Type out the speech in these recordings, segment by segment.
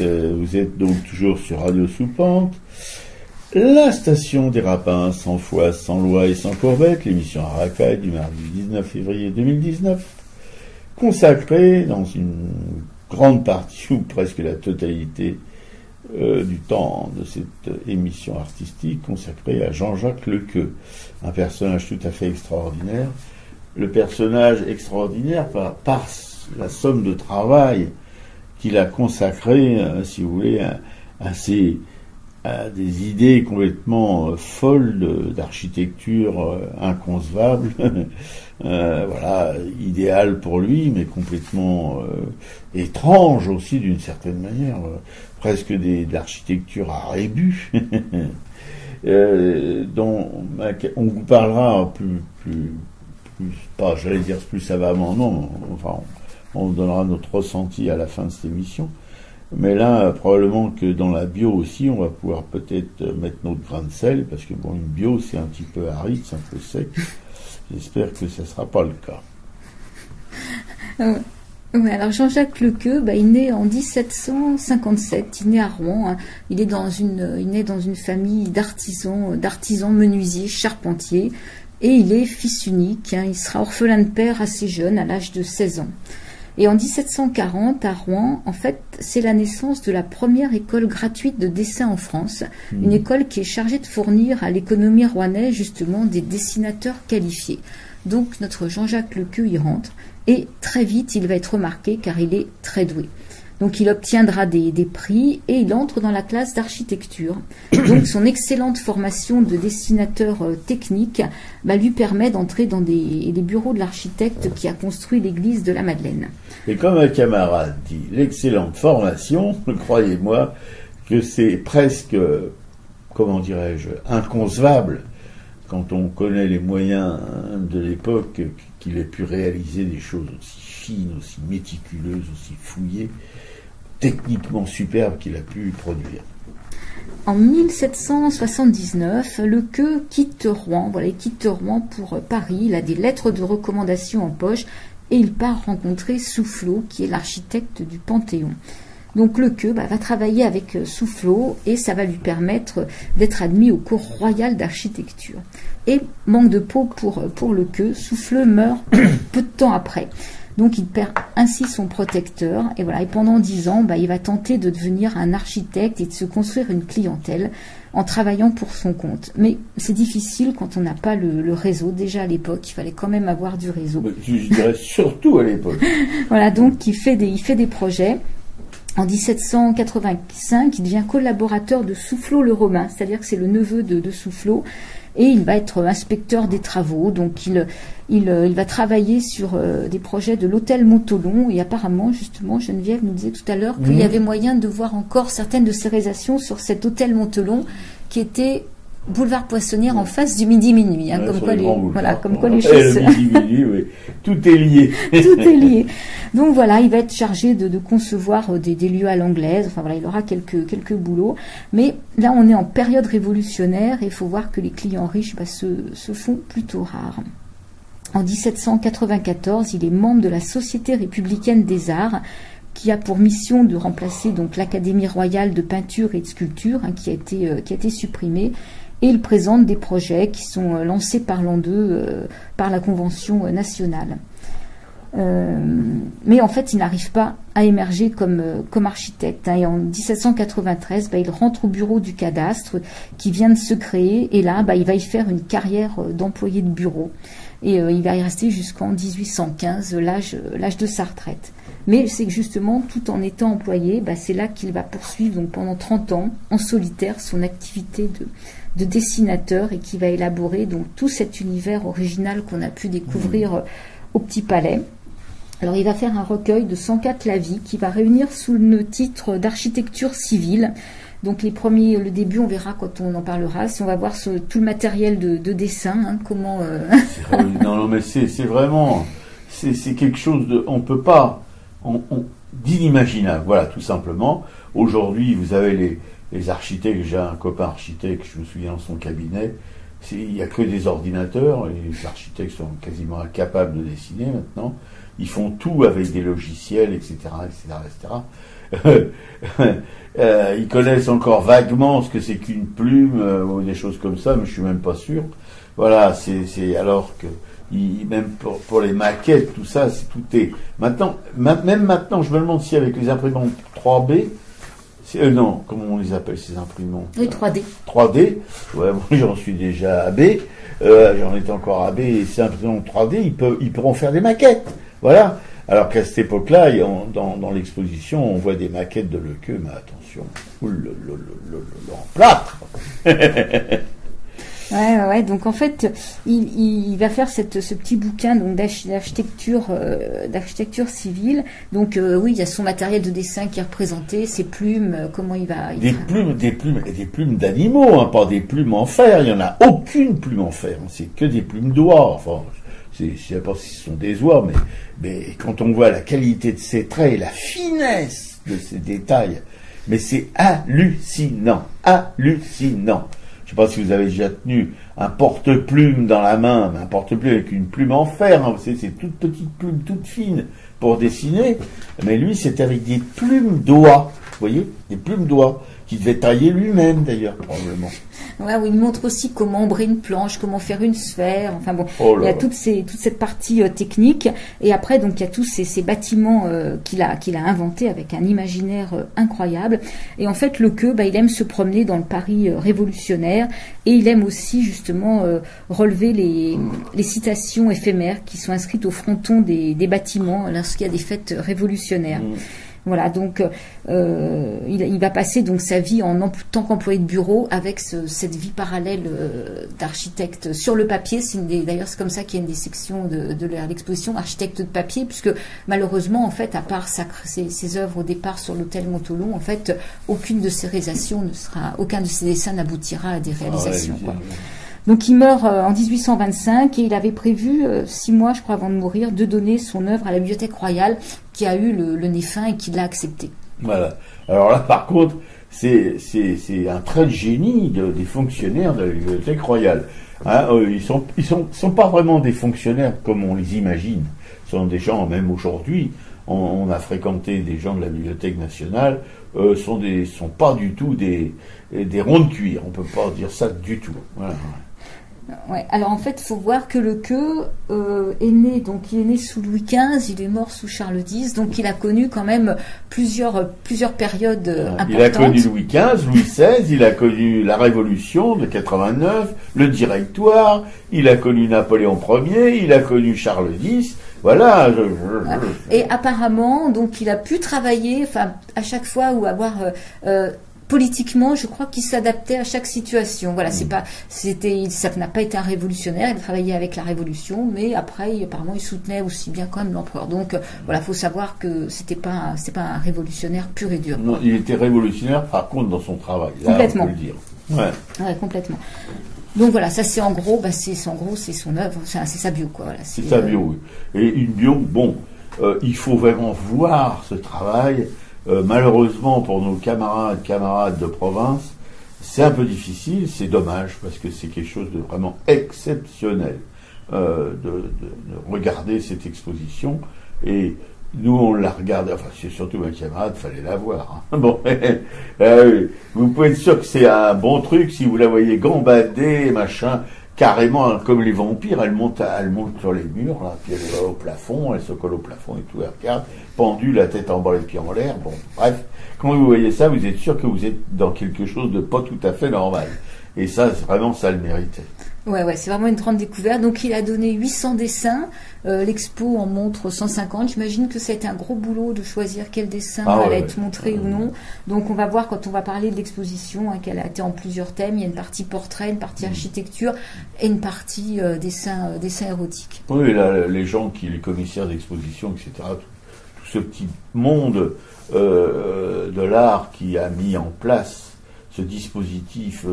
Vous êtes donc toujours sur Radio Sous-Pente, la station des rapins, sans foi, sans loi et sans courbette, l'émission à racaille du mardi 19 février 2019, consacrée dans une grande partie, ou presque la totalité du temps de cette émission artistique, consacrée à Jean-Jacques Lequeux, un personnage tout à fait extraordinaire. Le personnage extraordinaire par la somme de travail qu'il a consacré, si vous voulez, à des idées complètement folles d'architecture inconcevable, voilà, idéale pour lui, mais complètement étrange aussi d'une certaine manière, presque de l'architecture à rébus, dont on vous parlera plus pas, j'allais dire plus savamment, non, enfin, on vous donnera notre ressenti à la fin de cette émission. Mais là, probablement que dans la bio aussi, on va pouvoir peut-être mettre notre grain de sel, parce que bon, une bio, c'est un petit peu aride, c'est un peu sec. J'espère que ça ne sera pas le cas. Oui, alors Jean-Jacques Lequeux, il naît en 1757, il naît à Rouen, hein. Il naît dans une famille d'artisans menuisiers, charpentiers, et il est fils unique, hein. Il sera orphelin de père assez jeune, à l'âge de 16 ans. Et en 1740, à Rouen, en fait, c'est la naissance de la première école gratuite de dessin en France, une école qui est chargée de fournir à l'économie rouennaise, justement, des dessinateurs qualifiés. Donc, notre Jean-Jacques Lequeux y rentre, et très vite, il va être remarqué, car il est très doué. Donc, il obtiendra des prix, et il entre dans la classe d'architecture. Donc, son excellente formation de dessinateur technique lui permet d'entrer dans les bureaux de l'architecte qui a construit l'église de la Madeleine. Et comme un camarade dit, l'excellente formation, croyez-moi, que c'est presque, comment dirais-je, inconcevable, quand on connaît les moyens de l'époque, qu'il ait pu réaliser des choses aussi fines, aussi méticuleuses, aussi fouillées, techniquement superbes qu'il a pu produire. En 1779, Lequeux quitte Rouen. Voilà, il quitte Rouen pour Paris. Il a des lettres de recommandation en poche et il part rencontrer Soufflot, qui est l'architecte du Panthéon. Donc Lequeux va travailler avec Soufflot et ça va lui permettre d'être admis au cours royal d'architecture. Et manque de peau pour Lequeux, Soufflot meurt peu de temps après. Donc il perd ainsi son protecteur et voilà. Et pendant 10 ans, il va tenter de devenir un architecte et de se construire une clientèle en travaillant pour son compte. Mais c'est difficile quand on n'a pas le réseau. Déjà à l'époque, il fallait quand même avoir du réseau. Je dirais surtout à l'époque. Voilà, donc il fait des projets. En 1785, il devient collaborateur de Soufflot le Romain, c'est-à-dire que c'est le neveu de Soufflot. Et il va être inspecteur des travaux, donc il va travailler sur des projets de l'hôtel Montholon. Et apparemment, justement, Geneviève nous disait tout à l'heure qu'il y avait moyen de voir encore certaines de ses réalisations sur cet hôtel Montholon qui était boulevard Poissonnière en face du Midi Minuit. Hein, comme quoi les choses... Le Midi Minuit, oui. Tout est lié. Tout est lié. Donc voilà, il va être chargé de concevoir des lieux à l'anglaise. Enfin voilà, il aura quelques boulots. Mais là, on est en période révolutionnaire et il faut voir que les clients riches se font plutôt rares. En 1794, il est membre de la Société républicaine des arts, qui a pour mission de remplacer donc l'Académie royale de peinture et de sculpture, hein, qui a été supprimée. Et il présente des projets qui sont lancés par l'an 2 par la Convention nationale. Mais en fait, il n'arrive pas à émerger comme architecte. Hein. Et en 1793, il rentre au bureau du cadastre qui vient de se créer. Et là, il va y faire une carrière d'employé de bureau. Et il va y rester jusqu'en 1815, l'âge de sa retraite. Mais c'est que justement, tout en étant employé, c'est là qu'il va poursuivre donc, pendant 30 ans, en solitaire, son activité de dessinateur et qui va élaborer donc, tout cet univers original qu'on a pu découvrir au Petit Palais. Alors il va faire un recueil de 104 lavis qui va réunir sous le titre d'architecture civile. Donc le début, on verra quand on en parlera, si on va voir tout le matériel de dessin, hein, comment... Non, mais c'est vraiment... C'est quelque chose de... On peut pas... d'inimaginable, voilà, tout simplement. Aujourd'hui, vous avez les architectes, j'ai un copain architecte, je me souviens dans son cabinet, il n'y a que des ordinateurs, et les architectes sont quasiment incapables de dessiner maintenant, ils font tout avec des logiciels, etc., etc., etc. Ils connaissent encore vaguement ce que c'est qu'une plume ou des choses comme ça, mais je suis même pas sûr. Voilà, c'est alors que même pour les maquettes, tout ça, tout est maintenant. Même maintenant, je me demande si avec les imprimantes 3B, non, comment on les appelle ces imprimantes? Oui, 3D. 3D. Ouais, moi j'en suis déjà à B. J'en étais encore à B. Et ces imprimantes 3D, ils pourront faire des maquettes. Voilà. Alors qu'à cette époque-là, dans l'exposition, on voit des maquettes de Lequeux, mais attention, en plâtre. Ouais. Donc en fait, il va faire ce petit bouquin donc d'architecture civile. Donc oui, il y a son matériel de dessin qui est représenté, ses plumes, comment il va. Des plumes d'animaux, hein, pas des plumes en fer. Il y en a aucune plume en fer. Hein, c'est que des plumes d'oie. Enfin, je ne sais pas si ce sont des oies, mais quand on voit la qualité de ses traits et la finesse de ses détails, mais c'est hallucinant, hallucinant. Je ne sais pas si vous avez déjà tenu un porte-plume dans la main, mais un porte-plume avec une plume en fer, hein, c'est toute petite plume, toute fine pour dessiner, mais lui c'était avec des plumes d'oie, vous voyez, des plumes d'oie, qu'il devait tailler lui-même d'ailleurs, probablement. Ouais, où il montre aussi comment ombrer une planche, comment faire une sphère. Enfin bon, il y a toute cette partie technique. Et après, donc, il y a tous ces bâtiments qu'il a inventés avec un imaginaire incroyable. Et en fait, Lequeux, il aime se promener dans le Paris révolutionnaire. Et il aime aussi, justement, relever les citations éphémères qui sont inscrites au fronton des bâtiments lorsqu'il y a des fêtes révolutionnaires. Voilà, donc il va passer donc sa vie en tant qu'employé de bureau avec cette vie parallèle d'architecte sur le papier. D'ailleurs, c'est comme ça qu'il y a une des sections de l'exposition, architecte de papier, puisque malheureusement, en fait, à part ses œuvres au départ sur l'hôtel Montholon, en fait, aucun de ses dessins n'aboutira à des réalisations. Quoi. Donc il meurt en 1825 et il avait prévu 6 mois, je crois, avant de mourir, de donner son œuvre à la Bibliothèque royale, qui a eu le nez fin et qui l'a accepté. Voilà. Alors là, par contre, c'est un trait de génie des fonctionnaires de la Bibliothèque royale. Hein, ils sont pas vraiment des fonctionnaires comme on les imagine. Ce sont des gens, même aujourd'hui, on a fréquenté des gens de la Bibliothèque nationale, sont pas du tout des ronds de cuir. On peut pas dire ça du tout. Voilà. Ouais. Alors en fait, il faut voir que Lequeux est né sous Louis XV, il est mort sous Charles X, donc il a connu quand même plusieurs périodes importantes. Il a connu Louis XV, Louis XVI, il a connu la Révolution de 89, le Directoire, il a connu Napoléon Ier, il a connu Charles X. Voilà. Et apparemment, donc il a pu travailler, enfin à chaque fois ou avoir politiquement, je crois qu'il s'adaptait à chaque situation. Voilà, ça n'a pas été un révolutionnaire. Il a travaillé avec la Révolution, mais après, apparemment, il soutenait aussi bien quand même l'empereur. Donc, voilà, faut savoir que c'est pas un révolutionnaire pur et dur. Non, il était révolutionnaire, par contre, dans son travail. Là, complètement. On peut le dire. Ouais, complètement. Donc voilà, ça c'est en gros, c'est son œuvre, c'est sa bio, quoi. Voilà, c'est sa bio, oui. Et une bio, bon, il faut vraiment voir ce travail. Malheureusement pour nos camarades de province, c'est un peu difficile, c'est dommage parce que c'est quelque chose de vraiment exceptionnel de regarder cette exposition. Et nous on l'a regardé, enfin c'est surtout ma camarade, fallait la voir. Hein. Bon, vous pouvez être sûr que c'est un bon truc si vous la voyez gambader, machin. Carrément, comme les vampires, elle monte sur les murs, là, puis elle va au plafond, elle se colle au plafond et tout, elle regarde, pendue, la tête en bas, les pieds en l'air, bon, bref. Quand vous voyez ça, vous êtes sûr que vous êtes dans quelque chose de pas tout à fait normal. Et ça, c'est vraiment ça le méritait. Ouais, c'est vraiment une grande découverte. Donc il a donné 800 dessins, l'expo en montre 150. J'imagine que ça a été un gros boulot de choisir quel dessin allait être montré ou non. Donc on va voir quand on va parler de l'exposition qu'elle a été en plusieurs thèmes. Il y a une partie portrait, une partie architecture et une partie dessin érotique. Oui, là, les commissaires d'exposition, etc., tout ce petit monde de l'art qui a mis en place ce dispositif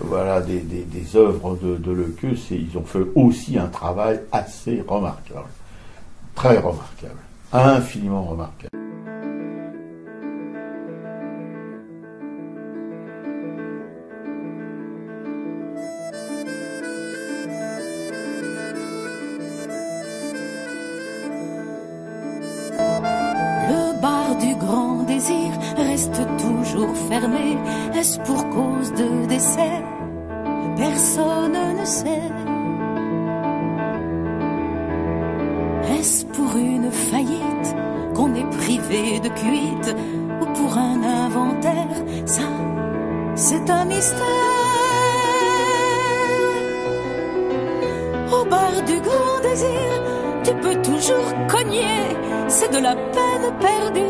voilà, des œuvres de Lequeux, ils ont fait aussi un travail assez remarquable. Très remarquable. Infiniment remarquable. Le bar du grand désir toujours fermé? Est-ce pour cause de décès? Personne ne sait. Est-ce pour une faillite qu'on est privé de cuite, ou pour un inventaire? Ça, c'est un mystère. Au bar du grand désir, tu peux toujours cogner, c'est de la peine perdue.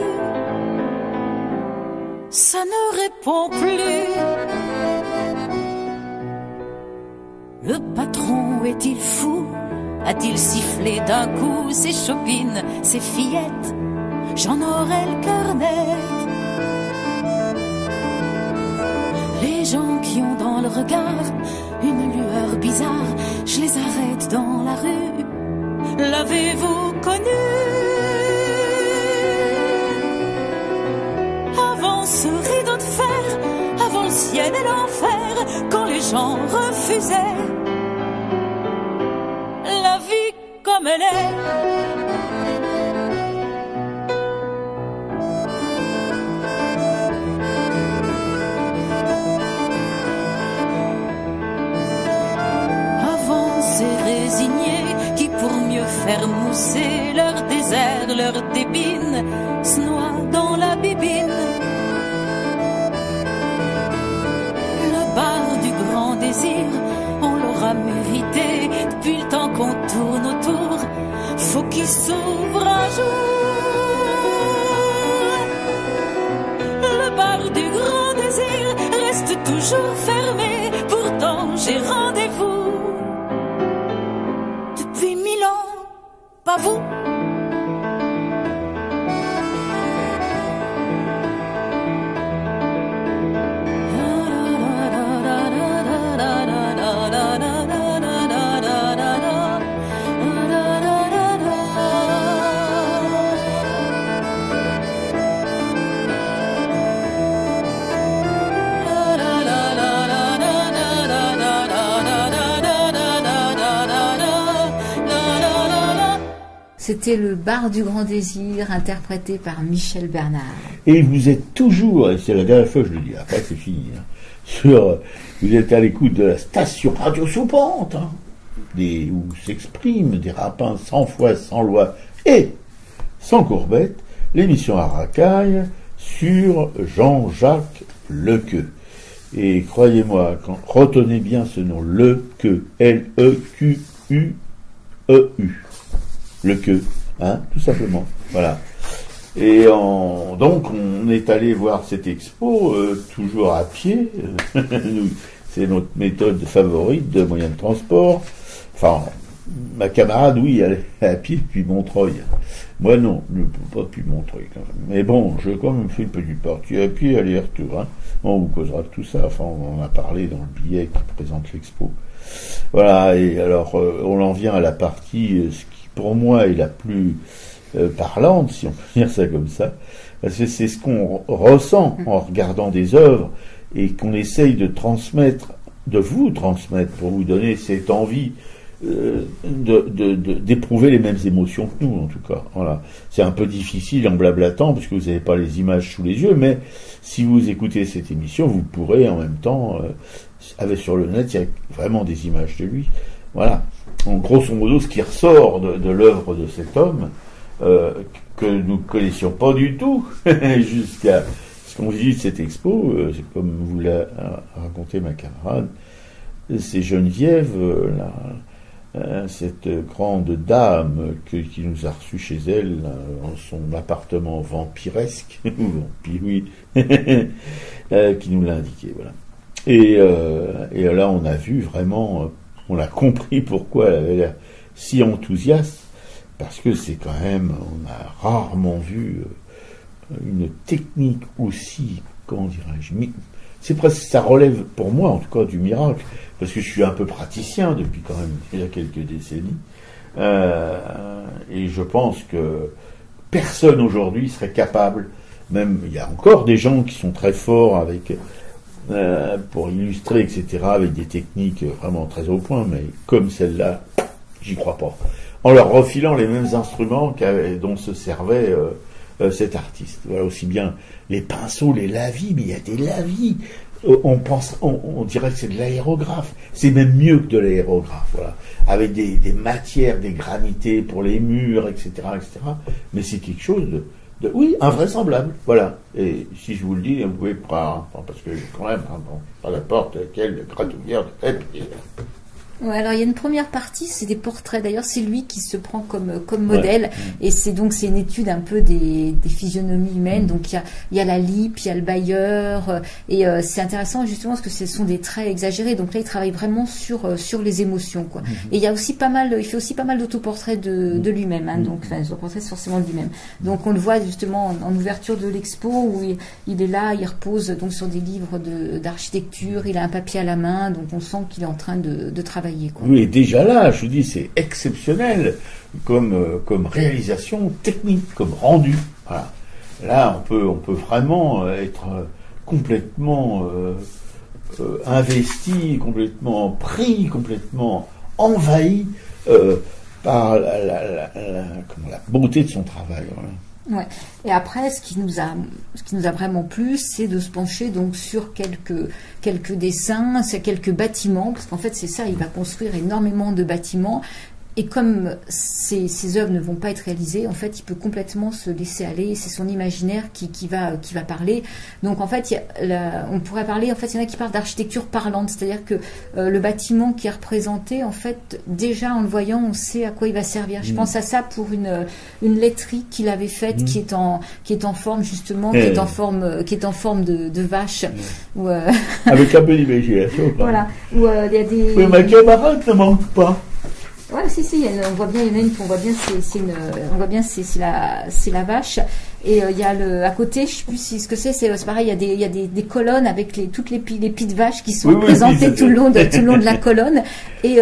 Ça ne répond plus. Le patron est-il fou? A-t-il sifflé d'un coup ses chopines, ses fillettes? J'en aurais le cœur net. Les gens qui ont dans le regard une lueur bizarre, je les arrête dans la rue. L'avez-vous connu? Avant ce rideau de fer, avant le ciel et l'enfer, quand les gens refusaient la vie comme elle est. Avant ces résignés qui pour mieux faire mousser leur désert, leur débine, se noient dans la bibine. Le bar du grand désir, on l'aura mérité depuis le temps qu'on tourne autour. Faut qu'il s'ouvre un jour. Le bar du grand désir reste toujours fermé. Pourtant j'ai rendez-vous depuis 1000 ans, pas vous. C'était le bar du grand désir, interprété par Michel Bernard. Et vous êtes toujours, et c'est la dernière fois que je le dis, après c'est fini, hein, vous êtes à l'écoute de la station Radio Soupente, hein, où s'expriment des rapins sans foi, sans loi et sans courbette, l'émission à racaille sur Jean-Jacques Lequeux. Et croyez-moi, retenez bien ce nom, Lequeux, L-E-Q-U-E-U. Lequeux, hein, tout simplement, voilà. Et donc on est allé voir cette expo, toujours à pied, c'est notre méthode favorite de moyen de transport. Enfin, ma camarade, oui, elle est à pied depuis Montreuil. Moi non, pas depuis Montreuil quand même. Mais bon, je quand même fait le petit parti à pied, aller-retour, hein. On vous causera de tout ça, enfin on en a parlé dans le billet qui présente l'expo. Voilà, et alors on en vient à la partie, ce qui pour moi est la plus parlante, si on peut dire ça comme ça, parce que c'est ce qu'on ressent en regardant des œuvres et qu'on essaye de transmettre, de vous transmettre, pour vous donner cette envie d'éprouver les mêmes émotions que nous, en tout cas. Voilà. C'est un peu difficile en blablatant, parce que vous n'avez pas les images sous les yeux, mais si vous écoutez cette émission, vous pourrez en même temps, sur le net, il y a vraiment des images de lui. Voilà. En grosso modo, ce qui ressort de l'œuvre de cet homme, que nous ne connaissions pas du tout, jusqu'à ce qu'on visite cette expo, c'est comme vous l'a raconté ma camarade, c'est Geneviève, cette grande dame qui nous a reçus chez elle, dans son appartement vampiresque, oui, qui nous l'a indiqué, voilà. Et là, on a vu vraiment... on a compris pourquoi elle avait l'air si enthousiaste, parce que c'est quand même, on a rarement vu une technique aussi, comment dirais-je, c'est presque, ça relève pour moi en tout cas du miracle, parce que je suis un peu praticien depuis quand même déjà quelques décennies, et je pense que personne aujourd'hui serait capable, même il y a encore des gens qui sont très forts avec... pour illustrer, etc., avec des techniques vraiment très au point, mais comme celle-là, j'y crois pas. En leur refilant les mêmes instruments dont se servait cet artiste. Voilà, aussi bien les pinceaux, les lavis, mais il y a des lavis. On dirait que c'est de l'aérographe. C'est même mieux que de l'aérographe, voilà. Avec des matières, des granités pour les murs, etc., etc. Mais c'est quelque chose oui, invraisemblable, voilà. Et si je vous le dis, vous pouvez prendre, parce que j'ai quand même, pas la porte, quelle gratouillère de tête. Ouais, alors il y a une première partie, c'est des portraits. D'ailleurs, c'est lui qui se prend comme modèle. Et c'est une étude un peu des physionomies humaines. Donc il y a la lippe, il y a le bailleur. Et c'est intéressant justement parce que ce sont des traits exagérés. Donc là, il travaille vraiment sur les émotions, quoi. Et il y a aussi il fait aussi pas mal d'autoportraits de lui-même. Hein, donc, enfin, des autoportraits forcément de lui-même. Donc on le voit justement en ouverture de l'expo où il est là, il repose donc sur des livres d'architecture. Il a un papier à la main, donc on sent qu'il est en train de travailler. Quoi. Oui, et déjà là, je vous dis, c'est exceptionnel comme réalisation technique, comme rendu. Voilà. Là, on peut vraiment être complètement investi, complètement pris, complètement envahi par la beauté de son travail. Voilà. Ouais. Et après, ce qui nous a vraiment plu, c'est de se pencher donc sur quelques dessins, c'est quelques bâtiments, parce qu'en fait c'est ça, il va construire énormément de bâtiments. Et comme ces œuvres ne vont pas être réalisées, en fait, il peut complètement se laisser aller. C'est son imaginaire qui va parler. Donc, en fait, on pourrait parler. En fait, il y en a qui parlent d'architecture parlante, c'est-à-dire que le bâtiment qui est représenté, en fait, déjà en le voyant, on sait à quoi il va servir. Je pense à ça pour une laiterie qu'il avait faite, qui est en forme justement, qui est en forme de vache. Où, avec un peu d'imagination. Voilà. Où il y a des. Oui, ma camarade ne manque pas. Ouais, si, on voit bien, il y en a une qu'on voit bien, c'est la vache. Et il y a à côté, je sais plus ce que c'est pareil, il y a des colonnes avec toutes les pieds de vache qui sont représentées tout le long de la colonne. Et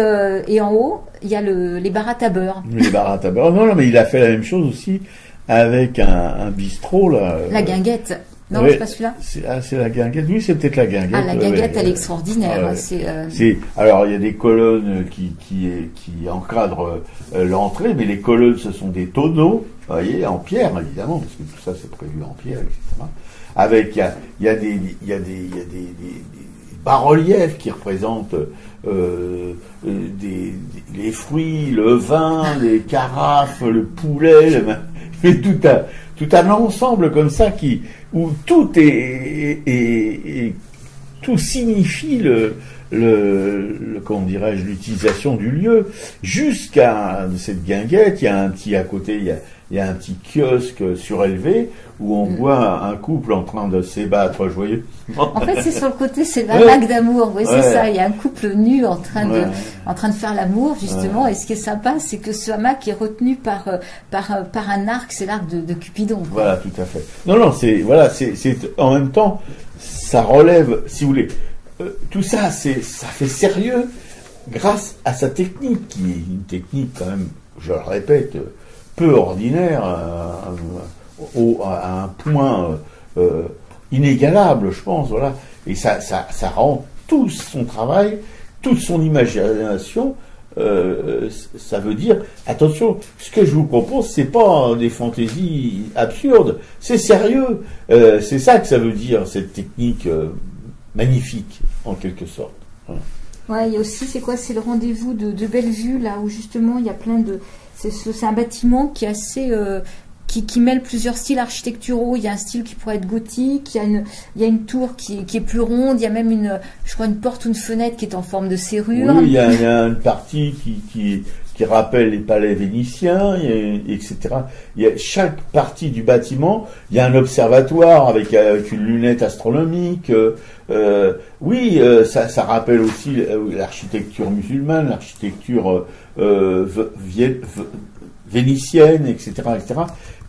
en haut, il y a les barattes à beurre. Les barattes à beurre. Non, mais il a fait la même chose aussi avec un bistrot, là. La guinguette. Non, ouais, c'est pas celui-là. C'est la guinguette. Oui, c'est peut-être la guinguette. Ah, la guinguette, elle est extraordinaire. Alors, il y a des colonnes qui encadrent l'entrée, mais les colonnes, ce sont des tonneaux, vous voyez, en pierre, évidemment, parce que tout ça, c'est prévu en pierre, etc. Avec, il y a des bas-reliefs qui représentent les fruits, le vin, les carafes, le poulet, tout un ensemble comme ça où tout tout signifie comment dirais-je, l'utilisation du lieu, jusqu'à cette guinguette. Il y a un petit à côté, il y a un petit kiosque surélevé où on voit un couple en train de s'ébattre joyeux. En fait, c'est sur le côté, c'est la lac d'amour. Oui, c'est ça. Il y a un couple nu en train de faire l'amour, justement. Et ce qui est sympa, c'est que ce hamac est retenu par un arc, c'est l'arc de Cupidon. Quoi. Voilà, tout à fait. Non, c'est en même temps, ça relève, si vous voulez, tout ça, ça fait sérieux grâce à sa technique, qui est une technique quand même, je le répète, peu ordinaire, à un point inégalable, je pense, voilà. Et ça rend tout son travail, toute son imagination, ça veut dire, attention, ce que je vous propose, c'est pas des fantaisies absurdes, c'est sérieux. C'est ça que ça veut dire, cette technique magnifique, en quelque sorte. Voilà. Ouais, il y a aussi, c'est le rendez-vous de Bellevue, là, où justement, il y a plein de... C'est un bâtiment qui est assez... qui mêle plusieurs styles architecturaux. Il y a un style qui pourrait être gothique, il y a une tour qui est plus ronde, il y a même une porte ou une fenêtre qui est en forme de serrure. Oui, il y a une partie qui rappelle les palais vénitiens, etc. Il y a chaque partie du bâtiment, il y a un observatoire avec une lunette astronomique. Ça rappelle aussi l'architecture musulmane, l'architecture vénitienne, etc., etc.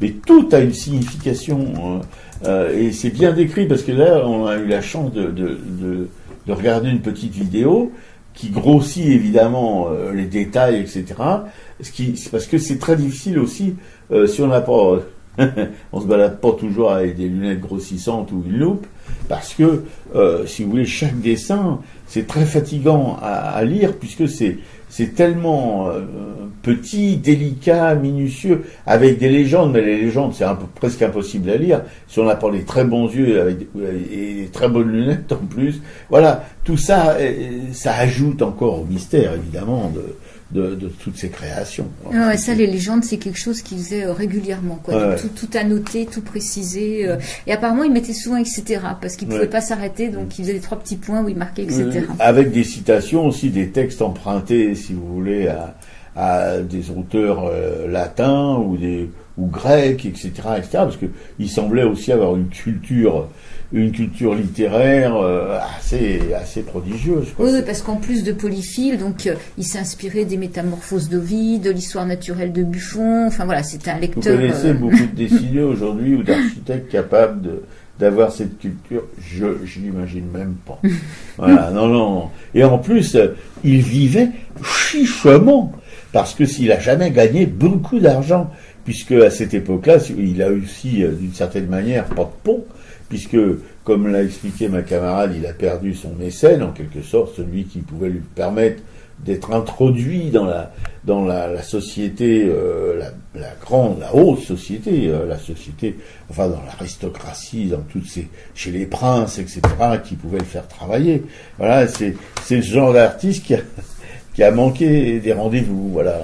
Mais tout a une signification et c'est bien décrit parce que là, on a eu la chance de regarder une petite vidéo qui grossit évidemment les détails, etc. Parce que c'est très difficile aussi si on n'a pas, on se balade pas toujours avec des lunettes grossissantes ou une loupe, parce que si vous voulez, chaque dessin c'est très fatigant à lire puisque c'est tellement petit, délicat, minutieux, avec des légendes, mais les légendes c'est presque impossible à lire si on n'a pas les très bons yeux et des très bonnes lunettes en plus. Voilà, tout ça, ça ajoute encore au mystère évidemment de toutes ces créations. Ouais, ça, les légendes, c'est quelque chose qu'ils faisaient régulièrement, quoi. Ouais. Tout annoté, tout précisé. Et apparemment, ils mettaient souvent etc. parce qu'ils pouvaient pas s'arrêter, donc ils faisaient des 3 petits points où ils marquaient etc. Avec des citations aussi, des textes empruntés, si vous voulez, à des auteurs latins ou grecs, etc., parce que il semblait aussi avoir une culture littéraire assez prodigieuse, quoi. Oui, parce qu'en plus de Polyphile, donc il s'est inspiré des Métamorphoses d'Ovide, de l'Histoire naturelle de Buffon. Enfin voilà, c'était un lecteur. Vous connaissez beaucoup de dessineurs aujourd'hui ou d'architectes capables d'avoir cette culture? Je l'imagine même pas. Voilà, non. Et en plus, il vivait chichement, parce que s'il a jamais gagné beaucoup d'argent, puisque à cette époque-là, il a aussi, d'une certaine manière, pas de pont, puisque, comme l'a expliqué ma camarade, il a perdu son mécène, en quelque sorte, celui qui pouvait lui permettre d'être introduit dans la société, la haute société, la société, enfin dans l'aristocratie, dans chez les princes, etc., qui pouvaient le faire travailler. Voilà, c'est le genre d'artiste qui a manqué des rendez-vous, voilà,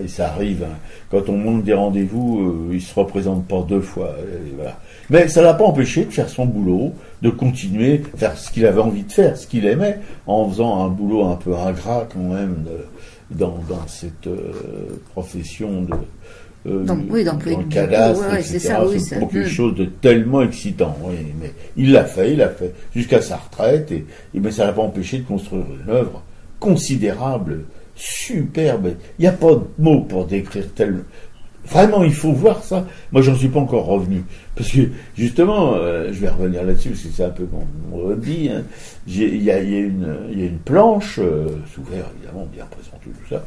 et ça arrive, hein. Quand on manque des rendez-vous, il se représente pas 2 fois, voilà. Mais ça l'a pas empêché de faire son boulot, de continuer à faire ce qu'il avait envie de faire, ce qu'il aimait, en faisant un boulot un peu ingrat quand même dans cette profession dans le cadastre, etc. C'est pour quelque chose de tellement excitant, oui. Mais il l'a fait jusqu'à sa retraite, mais ça l'a pas empêché de construire une œuvre considérable, superbe. Il n'y a pas de mots pour décrire tel. Vraiment, il faut voir ça. Moi, j'en suis pas encore revenu. Parce que, justement, je vais revenir là-dessus, parce que c'est un peu mon hobby, hein. Il y a une planche, sous verre, évidemment, bien présentée, tout ça,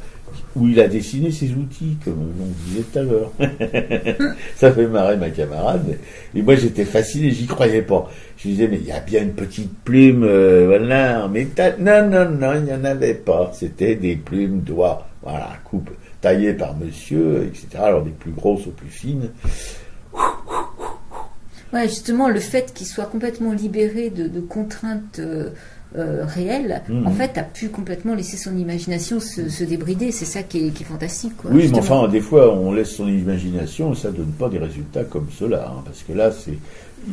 où il a dessiné ses outils, comme on disait tout à l'heure. Ça fait marrer ma camarade. Et moi, j'étais fasciné, j'y croyais pas. Je disais, mais il y a bien une petite plume, voilà. Mais non, il n'y en avait pas. C'était des plumes d'oie. Voilà, coupe taillées par monsieur, etc. Alors, des plus grosses aux plus fines. Ouais, justement, le fait qu'il soit complètement libéré de contraintes réelles, en fait, a pu complètement laisser son imagination se débrider. C'est ça qui est fantastique, quoi. Oui, justement. mais enfin, des fois, on laisse son imagination et ça donne pas des résultats comme cela, hein, parce que là, c'est...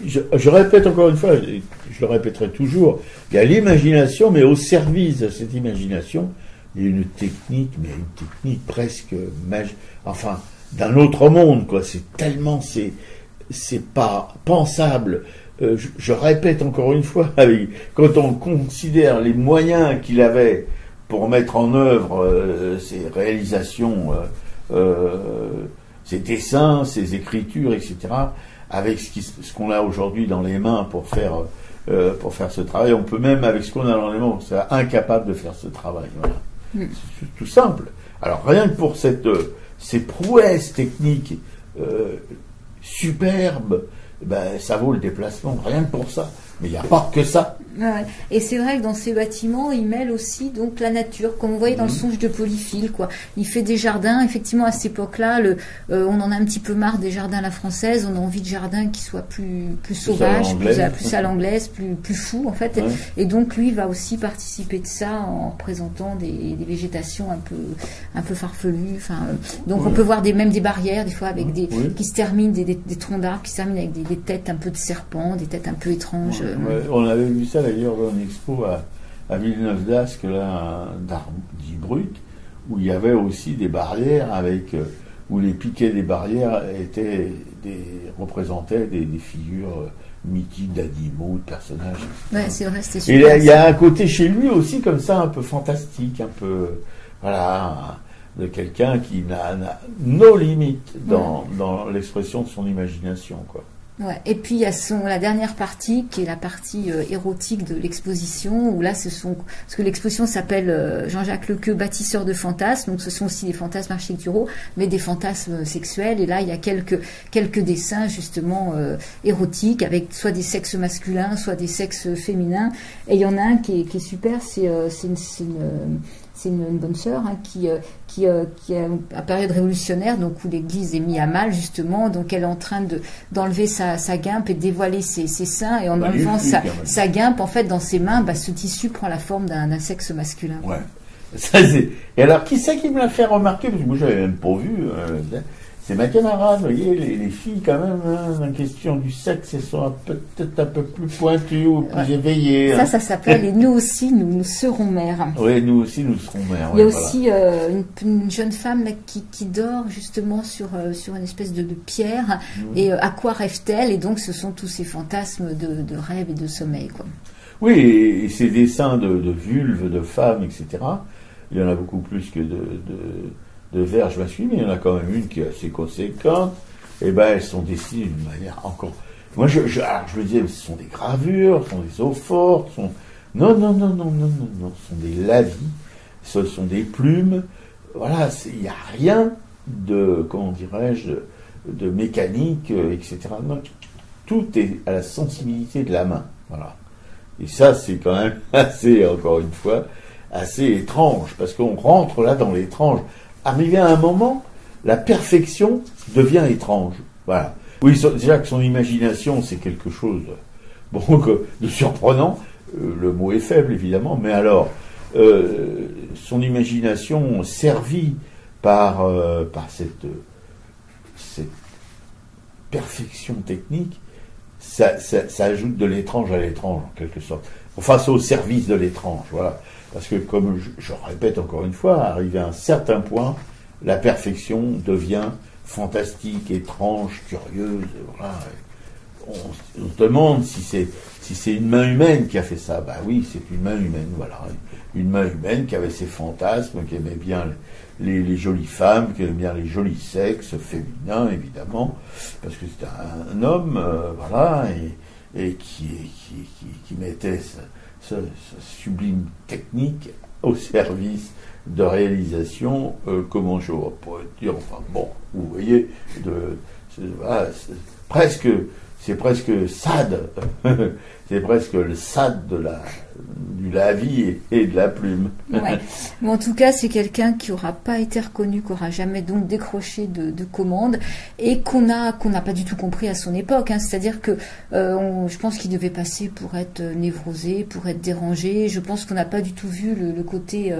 Je répète encore une fois, je le répéterai toujours, il y a l'imagination, mais au service de cette imagination, il y a une technique, mais une technique presque magique, enfin, d'un autre monde, quoi. C'est tellement, c'est pas pensable. Je répète encore une fois, quand on considère les moyens qu'il avait pour mettre en œuvre ses réalisations, ses dessins, ses écritures, etc., avec ce qu'on a aujourd'hui dans les mains pour faire ce travail, on peut même, avec ce qu'on a dans les mains, c'est incapable de faire ce travail. Voilà. C'est tout simple. Alors, rien que pour ces prouesses techniques superbes, ben, ça vaut le déplacement, rien que pour ça. Mais il n'y a pas que ça. Ouais. Et c'est vrai que dans ces bâtiments, il mêle aussi donc la nature, comme on voyait dans le songe de Polyphile, quoi. Il fait des jardins, effectivement, à cette époque-là, on en a un petit peu marre des jardins à la française, on a envie de jardins qui soient plus sauvages, plus à l'anglaise, plus fous, en fait. Ouais. Et donc, lui va aussi participer de ça en présentant des végétations un peu farfelues. Enfin, donc, on peut voir même des barrières, des fois, avec qui se terminent, des troncs d'arbres qui se terminent avec des têtes un peu de serpents, des têtes un peu étranges. Ouais, on avait vu ça d'ailleurs dans une expo à Villeneuve d'Ascq, là, d'art dit brut, où il y avait aussi des barrières où les piquets des barrières représentaient des figures mythiques d'animaux, de personnages. Ouais, c'est vrai, c'était super. Et il y a un côté chez lui aussi comme ça, un peu fantastique, un peu, voilà, de quelqu'un qui n'a nos limites dans l'expression de son imagination, quoi. Ouais. Et puis il y a la dernière partie qui est la partie érotique de l'exposition, où là parce que l'exposition s'appelle Jean-Jacques Lequeux, bâtisseur de fantasmes, donc ce sont aussi des fantasmes architecturaux, mais des fantasmes sexuels, et là il y a quelques dessins justement érotiques, avec soit des sexes masculins, soit des sexes féminins, et il y en a un qui est super, c'est une bonne sœur qui à période révolutionnaire, donc où l'Église est mise à mal justement, donc elle est en train d'enlever sa guimpe et de dévoiler ses seins, et en enlevant sa guimpe, en fait, dans ses mains, ce tissu prend la forme d'un sexe masculin. Ouais. Ça, et alors, qui c'est qui me l'a fait remarquer? Parce que moi, j'avais même pas vu. C'est ma camarade, vous voyez, les filles, quand même, hein, en question du sexe, elles sont peut-être un peu plus pointues ou plus éveillées. Ça s'appelle « Et nous aussi, nous serons mères ». Oui, nous aussi, nous serons mères. Il y a aussi une jeune femme là, qui dort justement sur une espèce de pierre, et à quoi rêve-t-elle? Et donc, ce sont tous ces fantasmes de rêve et de sommeil, quoi. Oui, et ces dessins de vulves, de femmes, etc., il y en a beaucoup plus que de verges masculines, mais il y en a quand même une qui est assez conséquente. Et ben, elles sont dessinées d'une manière encore. Moi, je me disais, ce sont des gravures, ce sont des eaux fortes, non, ce sont des lavis, ce sont des plumes. Voilà, il n'y a rien de, comment dirais-je, de mécanique, etc. Non, tout est à la sensibilité de la main. Voilà. Et ça, c'est quand même assez, encore une fois, assez étrange, parce qu'on rentre là dans l'étrange. Arrivé à un moment, la perfection devient étrange. Voilà. Oui, déjà que son imagination, c'est quelque chose de surprenant. Le mot est faible, évidemment, mais alors, son imagination servie par cette perfection technique, ça ajoute de l'étrange à l'étrange, en quelque sorte. Face au service de l'étrange, voilà. Parce que, comme je répète encore une fois, arrivé à un certain point, la perfection devient fantastique, étrange, curieuse. Voilà. On se demande si c'est une main humaine qui a fait ça. Ben oui, c'est une main humaine, voilà. Une main humaine qui avait ses fantasmes, qui aimait bien les jolies femmes, qui aimait bien les jolis sexes féminins, évidemment, parce que c'était un homme, voilà, et qui mettait ce sublime technique au service de réalisation, comment je pourrais dire, enfin bon, vous voyez, c'est presque Sade, c'est presque le Sade du lavis et de la plume. Ouais. Mais en tout cas, c'est quelqu'un qui n'aura pas été reconnu, qui n'aura jamais donc décroché de commande, et qu'on n'a pas du tout compris à son époque. Hein. C'est-à-dire que je pense qu'il devait passer pour être névrosé, pour être dérangé. Je pense qu'on n'a pas du tout vu le côté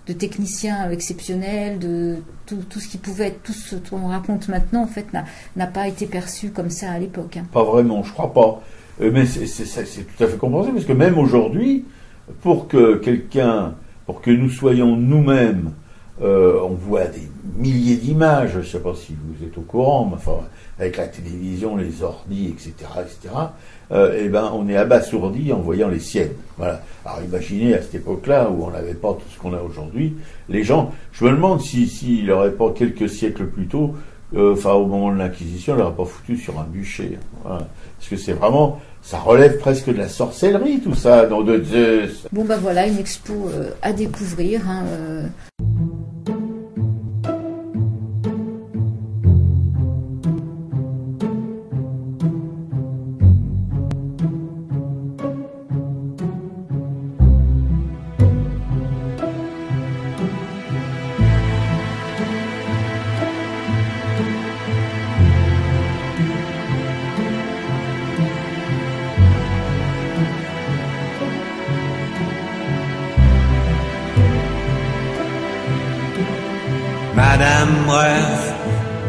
de technicien exceptionnel, de tout ce qui pouvait être, tout ce qu'on raconte maintenant, en fait, n'a pas été perçu comme ça à l'époque. Hein. Pas vraiment, je crois pas. Mais c'est tout à fait compréhensible, parce que même aujourd'hui, pour que nous soyons nous-mêmes, on voit des milliers d'images, je ne sais pas si vous êtes au courant, mais enfin, avec la télévision, les ordi, etc., et ben, on est abasourdi en voyant les siennes. Voilà. Alors imaginez à cette époque-là où on n'avait pas tout ce qu'on a aujourd'hui, les gens, je me demande s'il n'aurait pas quelques siècles plus tôt, au moment de l'Inquisition, il n'aurait pas foutu sur un bûcher. Voilà. Parce que c'est vraiment, ça relève presque de la sorcellerie, tout ça, dans de Zeus. Bon ben voilà, une expo à découvrir. Hein, Madame rêve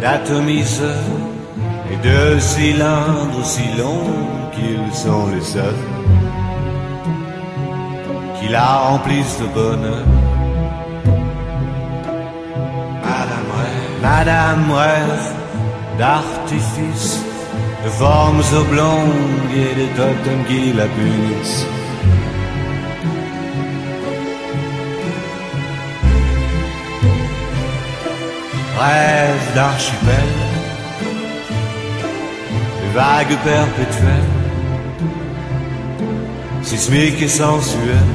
d'atomiseurs et de cylindres aussi longs qu'ils sont les seuls qui la remplissent de bonheur. Madame rêve d'artifices, de formes oblongues et de totems qui la punissent. rêve d'archipel, de vagues perpétuelles, sismiques et sensuelles.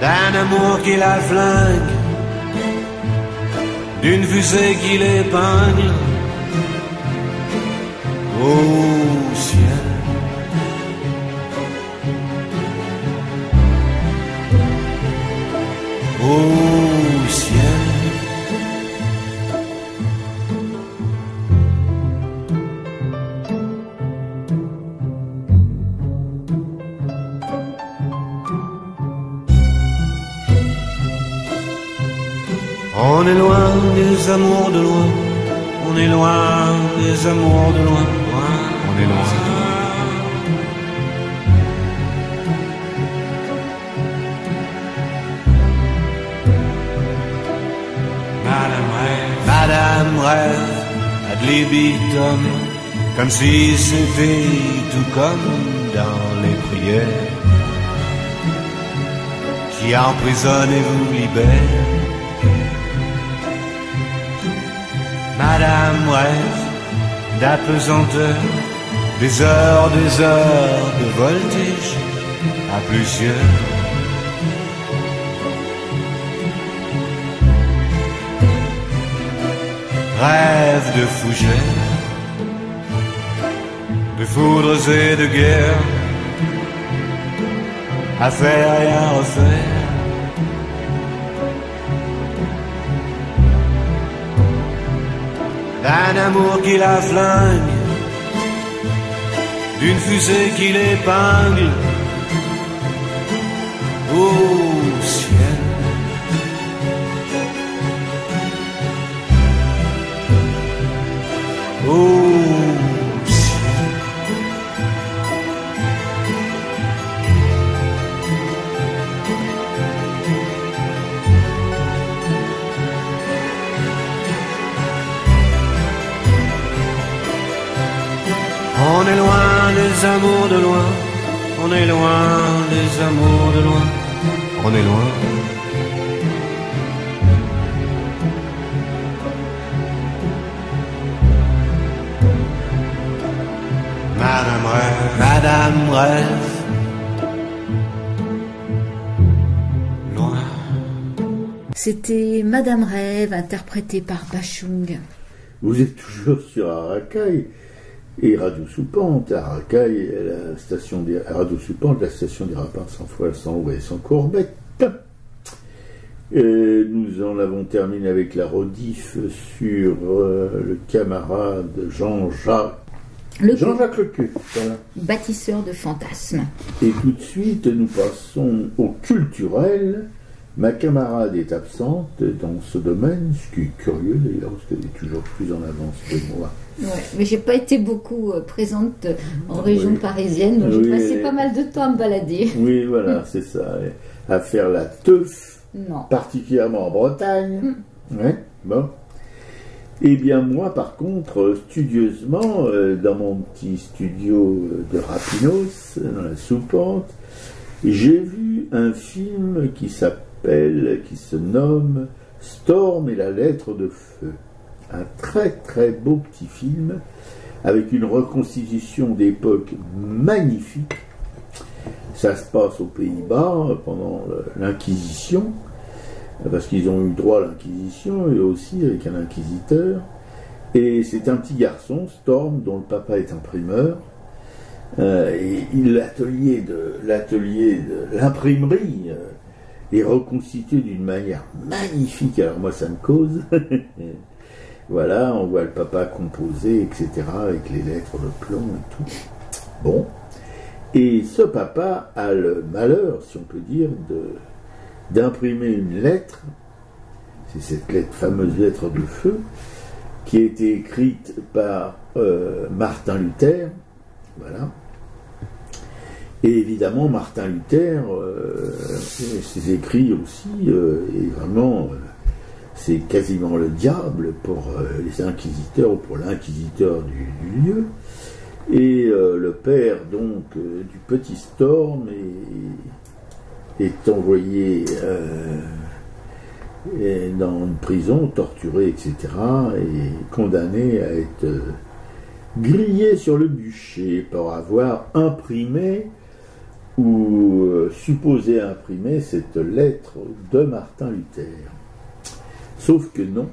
D'un amour qui la flingue, d'une fusée qui l'épingle au ciel. Au ciel. On est loin des amours de loin, on est loin des amours de loin, on est loin. Madame rêve ad libitum, comme si c'était tout comme dans les prières qui emprisonne et vous libère. Madame rêve d'apesanteur, des heures de voltige à plusieurs. Rêve de fougères, de foudres et de guerre, à faire et à refaire. D'un amour qui la flingue, d'une fusée qui l'épingle au ciel. Au ciel. On est loin des amours de loin, on est loin des amours de loin, on est loin. Madame rêve, loin. C'était Madame Rêve, interprétée par Bachung. Vous êtes toujours sur Arakaï et Radio Soupente. Arakaï, la station des Radio Soupente, la station des Rapins sans foile, sans loi et sans courbette. Nous en avons terminé avec la rediff sur le camarade Jean-Jacques Lequeux, voilà. Bâtisseur de fantasmes. Et tout de suite, nous passons au culturel. Ma camarade est absente dans ce domaine, ce qui est curieux d'ailleurs, parce qu'elle est toujours plus en avance que moi. Ouais, mais j'ai pas été beaucoup présente en région parisienne, donc j'ai passé pas mal de temps à me balader. Oui, voilà, c'est ça. À faire la teuf, particulièrement en Bretagne. Ouais, bon. Eh bien moi par contre, studieusement, dans mon petit studio de Rapinos, dans la Soupente, j'ai vu un film qui se nomme Storm et la lettre de feu. Un très très beau petit film, avec une reconstitution d'époque magnifique. Ça se passe aux Pays-Bas pendant l'Inquisition, parce qu'ils ont eu droit à l'Inquisition, et aussi avec un inquisiteur. Et c'est un petit garçon, Storm, dont le papa est imprimeur. Et l'atelier de l'imprimerie est reconstitué d'une manière magnifique. Alors moi, ça me cause. Voilà, on voit le papa composer, etc., avec les lettres de plomb et tout. Bon. Et ce papa a le malheur, si on peut dire, d'imprimer une lettre, c'est cette fameuse lettre de feu, qui a été écrite par Martin Luther, voilà. Et évidemment, Martin Luther, ses écrits aussi, et vraiment, c'est quasiment le diable pour les inquisiteurs, ou pour l'inquisiteur du lieu. Et le père, donc, du petit Storm est envoyé dans une prison, torturé, etc., et condamné à être grillé sur le bûcher pour avoir imprimé ou supposé imprimer cette lettre de Martin Luther. Sauf que non,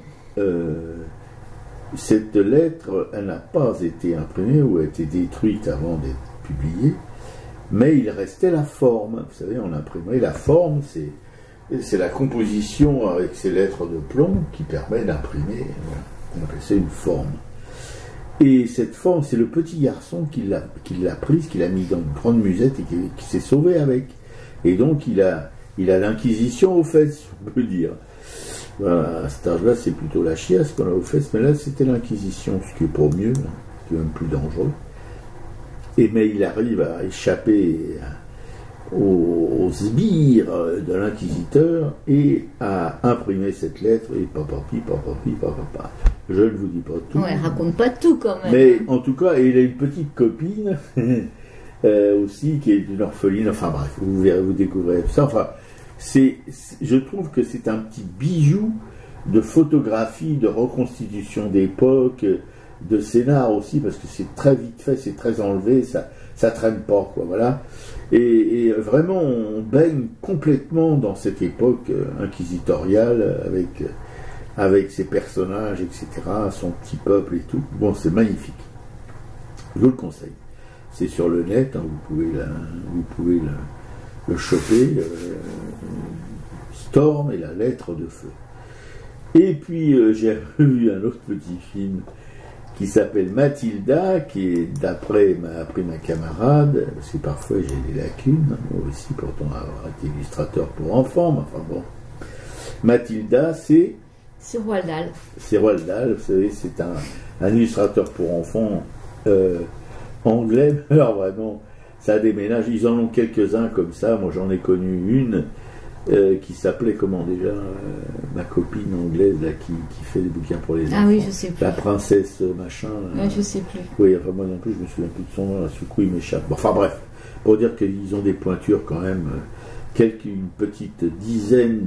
cette lettre, elle n'a pas été imprimée ou a été détruite avant d'être publiée, mais il restait la forme. Vous savez, on imprimerait la forme, c'est la composition avec ces lettres de plomb qui permet d'imprimer. Voilà. On appelle ça une forme. Et cette forme, c'est le petit garçon qui l'a prise, qui l'a mis dans une grande musette et qui s'est sauvé avec. Et donc il a l'inquisition aux fesses, si on peut dire. Voilà, à cet âge-là, c'est plutôt la chiasse qu'on a aux fesses, mais là c'était l'inquisition, ce qui est pas mieux, hein, ce qui est même plus dangereux. Mais il arrive à échapper aux sbires de l'inquisiteur et à imprimer cette lettre, et papa. Je ne vous dis pas tout. Ouais, raconte pas tout quand même. Mais en tout cas, il a une petite copine aussi qui est une orpheline. Enfin bref, vous verrez, vous découvrirez tout ça. Enfin, je trouve que c'est un petit bijou de photographie, de reconstitution d'époque, de scénar aussi, parce que c'est très vite fait, c'est très enlevé, ça traîne pas, quoi, voilà. Et vraiment, on baigne complètement dans cette époque inquisitoriale avec ses personnages, etc., son petit peuple et tout. Bon, c'est magnifique. Je vous le conseille. C'est sur le net, hein, vous pouvez le choper. Storm et la lettre de feu. Et puis, j'ai vu un autre petit film qui s'appelle Mathilda, qui est d'après m'a appris ma camarade, parce que parfois j'ai des lacunes, moi aussi, pourtant avoir été illustrateur pour enfants, mais enfin bon. Mathilda, c'est Roald Dahl. C'est Roald Dahl, vous savez, c'est un illustrateur pour enfants anglais. Alors vraiment, ça déménage. Ils en ont quelques-uns comme ça. Moi, j'en ai connu une qui s'appelait, comment déjà, ma copine anglaise là, qui fait des bouquins pour les enfants. Ah oui, je sais plus. La princesse machin. Ouais, je sais plus. Oui, enfin moi non plus, je me souviens plus de son nom. Là, ce coup, il m'échappe. Bon, enfin bref, pour dire qu'ils ont des pointures quand même. Une petite dizaine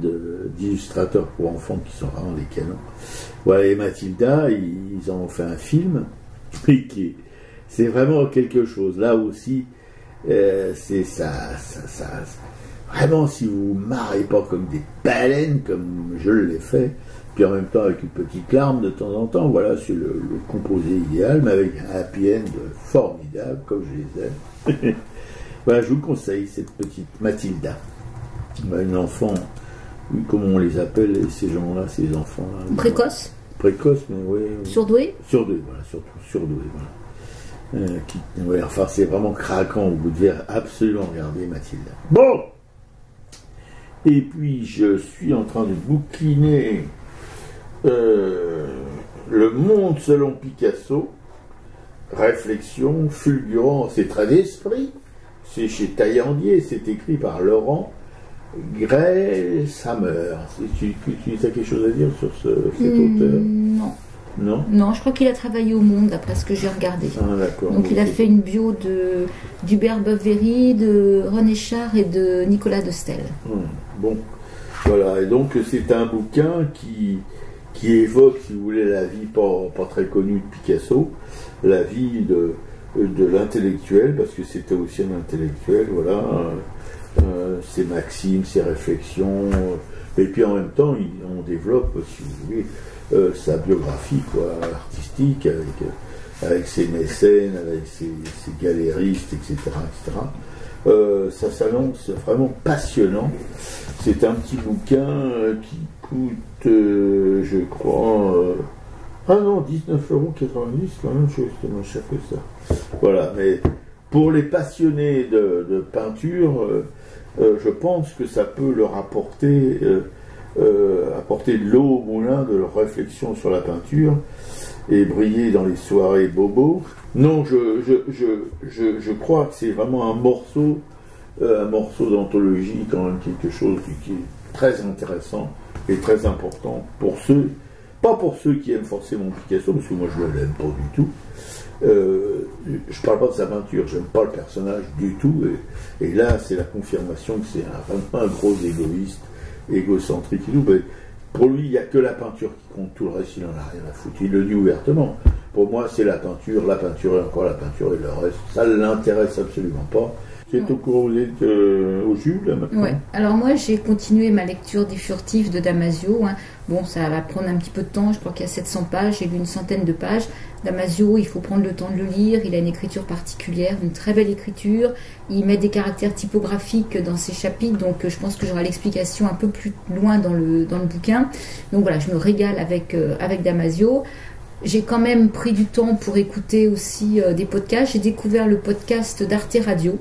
d'illustrateurs pour enfants qui sont vraiment des canons. Voilà, et Mathilda, ils en ont fait un film, c'est vraiment quelque chose. Là aussi, c'est ça. Vraiment, si vous ne marrez pas comme des baleines, comme je l'ai fait, puis en même temps avec une petite larme de temps en temps, voilà, c'est le composé idéal, mais avec un happy end formidable, comme je les aime. Voilà, je vous conseille cette petite Mathilda. Une enfant, comment on les appelle, ces gens-là, ces enfants-là? Précoce. Précoce, mais oui. Surdoué. Surdoué, voilà, surtout surdoué, voilà. Ouais, enfin, c'est vraiment craquant, vous devez absolument regarder Mathilda. Bon! Et puis, je suis en train de bouquiner Le Monde selon Picasso, réflexion, fulgurant, c'est très d'esprit. C'est chez Taillandier, c'est écrit par Laurent Grey-Sammer. Tu as quelque chose à dire sur cet auteur? Non. Non. Non, je crois qu'il a travaillé au Monde, d'après ce que j'ai regardé. Ah, d'accord. Donc il a fait une bio d'Hubert Boveri, de René Char et de Nicolas de Stel. Bon, voilà. Et donc c'est un bouquin qui évoque, si vous voulez, la vie pas très connue de Picasso, la vie de l'intellectuel, parce que c'était aussi un intellectuel, voilà. Ses maximes, ses réflexions, et puis en même temps on développe, si vous voulez, sa biographie artistique avec ses mécènes, avec ses galéristes, etc. Ça s'annonce vraiment passionnant. C'est un petit bouquin qui coûte, je crois, 19,90 €, quand même, c'est moins cher que ça. Voilà, mais pour les passionnés de peinture, je pense que ça peut leur apporter de l'eau au moulin de leur réflexion sur la peinture et briller dans les soirées bobo. Non, je crois que c'est vraiment un morceau d'anthologie, quand même, quelque chose qui est très intéressant et très important pour ceux Pas pour ceux qui aiment forcément Picasso, parce que moi je ne l'aime pas du tout. Je parle pas de sa peinture, j'aime pas le personnage du tout. Et là, c'est la confirmation que c'est vraiment un gros égoïste, égocentrique et tout. Mais pour lui, il n'y a que la peinture qui compte, tout le reste, il en a rien à foutre. Il le dit ouvertement. Pour moi, c'est la peinture et encore la peinture et le reste. Ça ne l'intéresse absolument pas. C'est au cours, vous êtes au jus, là, maintenant. Ouais. Alors moi, j'ai continué ma lecture des Furtifs de Damasio. Hein. Bon, ça va prendre un petit peu de temps. Je crois qu'il y a 700 pages. J'ai lu une centaine de pages. Damasio, il faut prendre le temps de le lire. Il a une écriture particulière, une très belle écriture. Il met des caractères typographiques dans ses chapitres. Donc, je pense que j'aurai l'explication un peu plus loin dans le bouquin. Donc voilà, je me régale avec Damasio. J'ai quand même pris du temps pour écouter aussi des podcasts. J'ai découvert le podcast d'Arte Radio.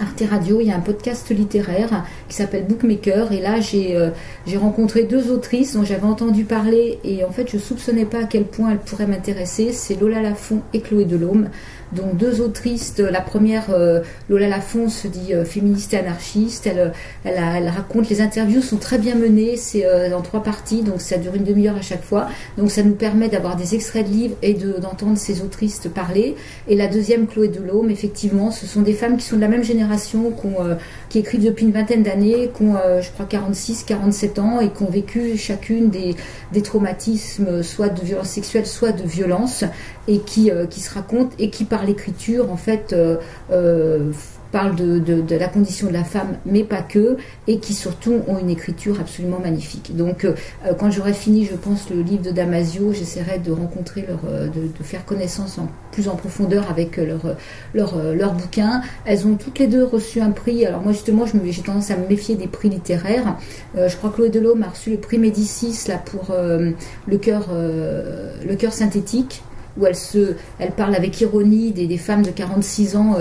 Arte Radio, il y a un podcast littéraire qui s'appelle Bookmaker, et là j'ai rencontré deux autrices dont j'avais entendu parler, et en fait je ne soupçonnais pas à quel point elles pourraient m'intéresser. C'est Lola Lafont et Chloé Delhomme. Donc deux autrices. La première, Lola Lafont, se dit féministe et anarchiste. Elle raconte, les interviews sont très bien menées, c'est en 3 parties, donc ça dure une demi-heure à chaque fois. Donc ça nous permet d'avoir des extraits de livres et d'entendre ces autrices parler. Et la deuxième, Chloé Delhomme, effectivement, ce sont des femmes qui sont de la même génération, qui écrivent depuis une vingtaine d'années, qui ont, je crois, 46, 47 ans, et qui ont vécu chacune des traumatismes, soit de violence sexuelle, soit de violence, et qui se racontent, et qui par l'écriture en fait parlent de la condition de la femme, mais pas que, et qui surtout ont une écriture absolument magnifique. Donc quand j'aurai fini, je pense, le livre de Damasio, j'essaierai de rencontrer de faire connaissance plus en profondeur avec leur bouquin. Elles ont toutes les deux reçu un prix. Alors moi justement, j'ai tendance à me méfier des prix littéraires. Je crois que Chloé Delhomme a reçu le prix Médicis là pour le cœur synthétique, où elle parle avec ironie des femmes de 46 ans,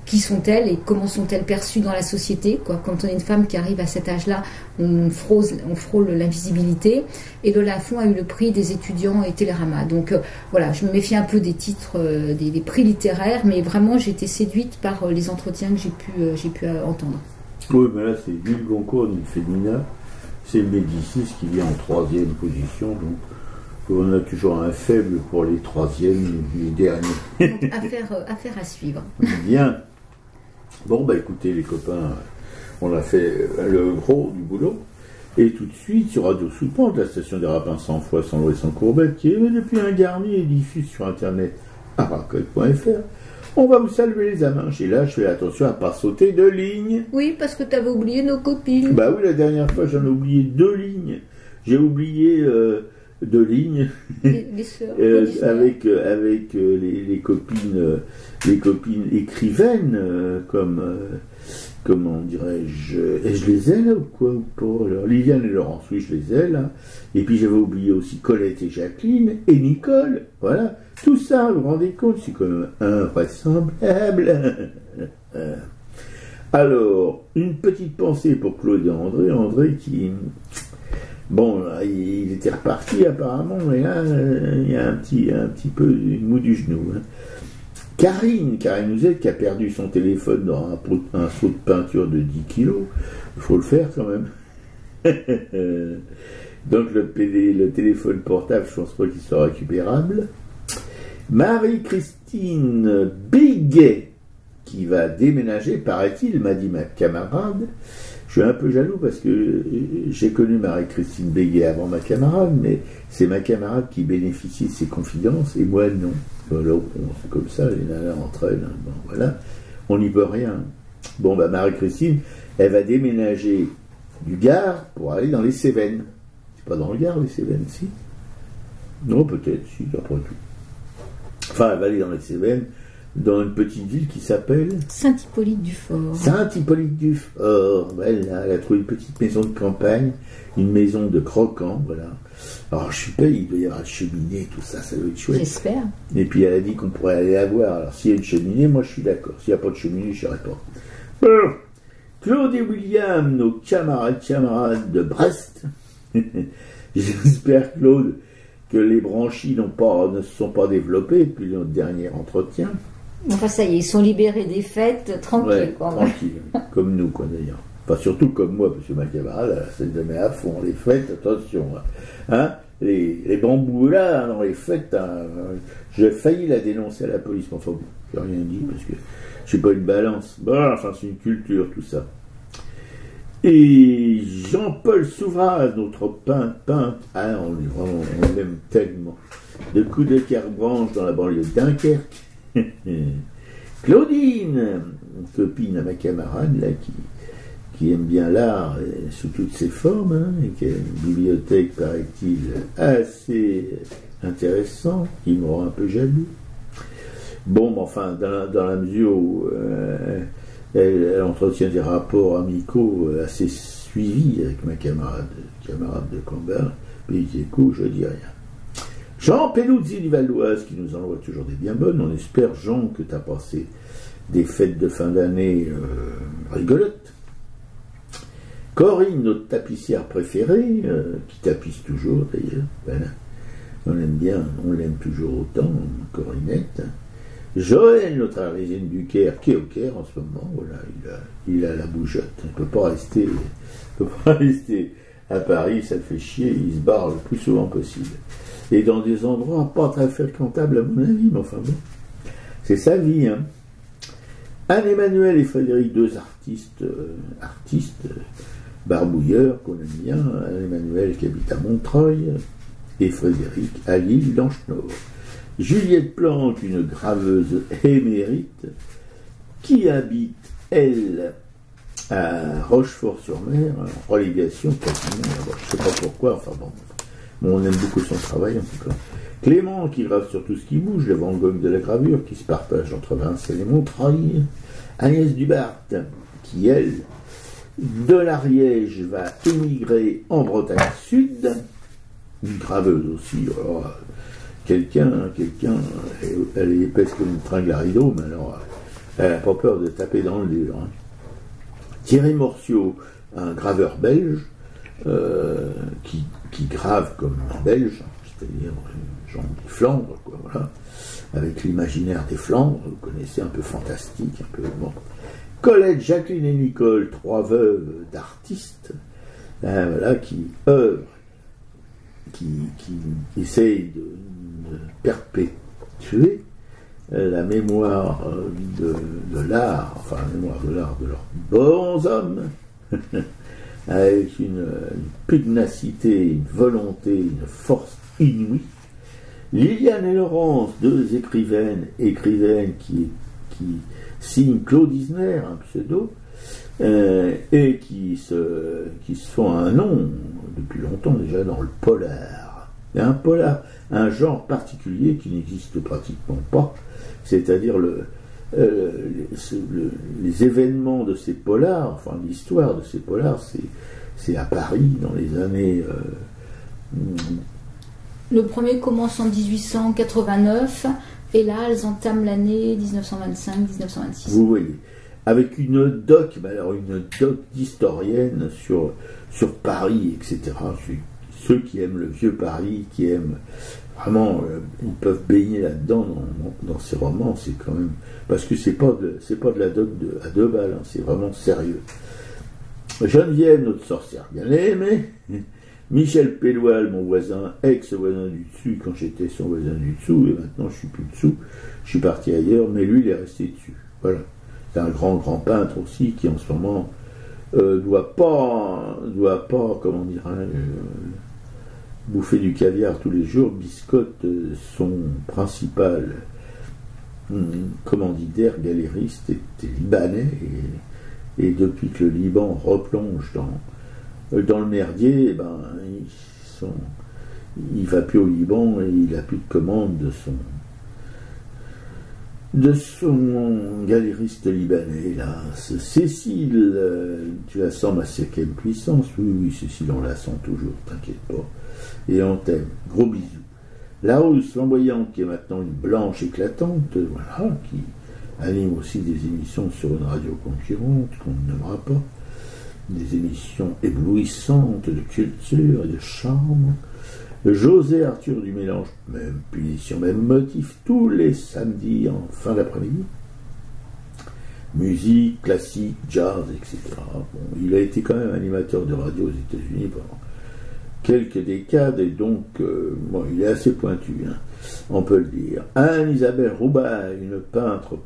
qui sont-elles et comment sont-elles perçues dans la société, quoi. Quand on est une femme qui arrive à cet âge-là, on frôle l'invisibilité. Et Lola Lafont a eu le prix des étudiants et Télérama. Donc voilà, je me méfie un peu des titres, des prix littéraires, mais vraiment j'ai été séduite par les entretiens que j'ai pu entendre. Oui, mais là c'est Ville Goncourt, une féminin, c'est le Médicis qui vient en 3e position, donc on a toujours un faible pour les 3e et les derniers. Donc, affaire à suivre. Bien. Bon, bah écoutez les copains, on a fait le gros du boulot. Et tout de suite, sur Radio Sous-Pente, la station des Rapins sans foi, sans loi et sans courbette, qui est depuis un garni et diffuse sur internet à racolle.fr, on va vous saluer les amanches. Et là, je fais attention à ne pas sauter de ligne. Oui, parce que tu avais oublié nos copines. Bah oui, la dernière fois, j'en ai oublié 2 lignes. J'ai oublié 2 lignes les sœurs, avec les copines écrivaines, comment dirais-je, je les ai là ou quoi ou pas. Alors, Liliane et Laurence, oui, je les ai là. Et puis j'avais oublié aussi Colette et Jacqueline et Nicole. Voilà, tout ça, vous vous rendez compte, c'est quand même invraisemblable. Alors, une petite pensée pour Claude et André qui... Bon, là, il était reparti apparemment, mais là, il y a un petit peu une moue du genou. Hein. Karine Nouzette, qui a perdu son téléphone dans un seau de peinture de 10 kilos, il faut le faire quand même. Donc le téléphone portable, je pense pas qu'il soit récupérable. Marie-Christine Béguet, qui va déménager, paraît-il, m'a dit ma camarade. Je suis un peu jaloux parce que j'ai connu Marie-Christine Béguet avant ma camarade, mais c'est ma camarade qui bénéficie de ses confidences et moi non. Voilà, c'est comme ça, les nanas entre elles. Hein. Bon, voilà, on n'y peut rien. Bon, bah Marie-Christine, elle va déménager du Gard pour aller dans les Cévennes. C'est pas dans le Gard, les Cévennes, si? Non, peut-être, si, après tout. Enfin, elle va aller dans les Cévennes, dans une petite ville qui s'appelle Saint-Hippolyte-du-Fort. Saint-Hippolyte-du-Fort. Elle a trouvé une petite maison de campagne, une maison de croquants, voilà. Alors, je suis pas, il doit y avoir une cheminée, tout ça, ça doit être chouette. J'espère. Et puis, elle a dit qu'on pourrait aller la voir. Alors, s'il y a une cheminée, moi, je suis d'accord. S'il n'y a pas de cheminée, je n'irai pas. Bon. Claude et William, nos camarades de Brest. J'espère, Claude, que les branchies ne se sont pas développées depuis notre dernier entretien. Enfin, ça y est, ils sont libérés des fêtes, tranquille. Ouais, tranquille, comme nous, quoi, d'ailleurs. Enfin, surtout comme moi, parce que ma camarade, elle se met à fond les fêtes, attention. Hein. les bambous là, dans les fêtes, j'ai failli la dénoncer à la police, mais enfin bon, j'ai rien dit parce que je suis pas une balance. Bon, enfin c'est une culture tout ça. Et Jean-Paul Souvraz, notre peintre, on l'aime tellement. De coups de Kerbranche dans la banlieue de Dunkerque. Claudine, copine à ma camarade là, qui aime bien l'art sous toutes ses formes, hein, et qui a une bibliothèque, paraît-il, assez intéressante, qui me rend un peu jaloux. Bon, mais enfin, dans la mesure où elle entretient des rapports amicaux assez suivis avec ma camarade de combat, mais écoute, je dis rien. Jean Peluzzi du Val d'Oise qui nous envoie toujours des bien bonnes. On espère, Jean, que tu as passé des fêtes de fin d'année rigolotes. Corinne, notre tapissière préférée, qui tapisse toujours d'ailleurs. Voilà. On l'aime bien, on l'aime toujours autant, Corinette. Joël, notre Arlésienne du Caire, qui est au Caire en ce moment. Voilà, il a la bougeotte. Il ne peut pas rester à Paris, ça le fait chier. Il se barre le plus souvent possible. Et dans des endroits pas très fréquentables à mon avis, mais enfin bon, c'est sa vie. Hein. Anne-Emmanuel et Frédéric, deux artistes barbouilleurs qu'on aime bien. Anne-Emmanuel qui habite à Montreuil et Frédéric à l'île d'Anche-Nord. Juliette Plante, une graveuse émérite qui habite, elle, à Rochefort-sur-Mer, en relégation quasiment. Je ne sais pas pourquoi, enfin bon. Mais on aime beaucoup son travail en tout cas. Clément qui grave sur tout ce qui bouge, le Van Gogh de la gravure qui se partage entre Vincennes et Montreuil. Agnès Dubart qui, elle, de l'Ariège, va émigrer en Bretagne Sud. Une graveuse aussi. Alors, quelqu'un, elle est épaisse comme une tringle à rideau, mais alors, elle n'a pas peur de taper dans le dur. Hein. Thierry Morciot, un graveur belge, qui grave comme un Belge, c'est-à-dire genre des Flandres, quoi, voilà, avec l'imaginaire des Flandres, vous connaissez, un peu fantastique, un peu bon. Colette, Jacqueline et Nicole, trois veuves d'artistes, voilà, qui œuvrent, qui essayent de perpétuer la mémoire de l'art, enfin la mémoire de l'art de leurs bons hommes, avec une pugnacité, une volonté, une force inouïe. Liliane et Laurence, deux écrivaines qui signent Claude Isner, un pseudo, et qui se font un nom depuis longtemps déjà dans le polar. Et un polar, un genre particulier qui n'existe pratiquement pas, c'est-à-dire les événements de ces polars, enfin l'histoire de ces polars, c'est à Paris dans les années... Le premier commence en 1889 et là elles entament l'année 1925-1926. Vous voyez, avec une doc d'historienne sur Paris, etc. Ceux qui aiment le vieux Paris, qui aiment vraiment, ils peuvent baigner là-dedans dans ces romans, c'est quand même... Parce que c'est pas de la doc à deux balles, hein, c'est vraiment sérieux. Geneviève, notre sorcière bien aimée. Michel Pelloual, mon voisin, ex-voisin du dessus, quand j'étais son voisin du dessous, et maintenant je suis plus dessous, je suis parti ailleurs, mais lui il est resté dessus. Voilà. C'est un grand peintre aussi, qui en ce moment doit pas, comment dirais-je, bouffer du caviar tous les jours, biscotte son principal commanditaire, galériste, était libanais, et depuis que le Liban replonge dans le merdier, il va plus au Liban et il n'a plus de commande de son galériste libanais, là. Cécile, tu la sens ma cinquième puissance? Oui, Cécile, on la sent toujours, t'inquiète pas. Et on t'aime. Gros bisous. La Rousse flamboyante, qui est maintenant une blanche éclatante, voilà, qui anime aussi des émissions sur une radio concurrente, qu'on ne nommera pas, des émissions éblouissantes de culture et de charme. José Arthur du Mélange, même punition, même motif, tous les samedis en fin d'après-midi. Musique, classique, jazz, etc. Bon, il a été quand même animateur de radio aux États-Unis quelques décades, et donc, bon, il est assez pointu, hein, on peut le dire. Anne-Isabelle Roubaille, une peintre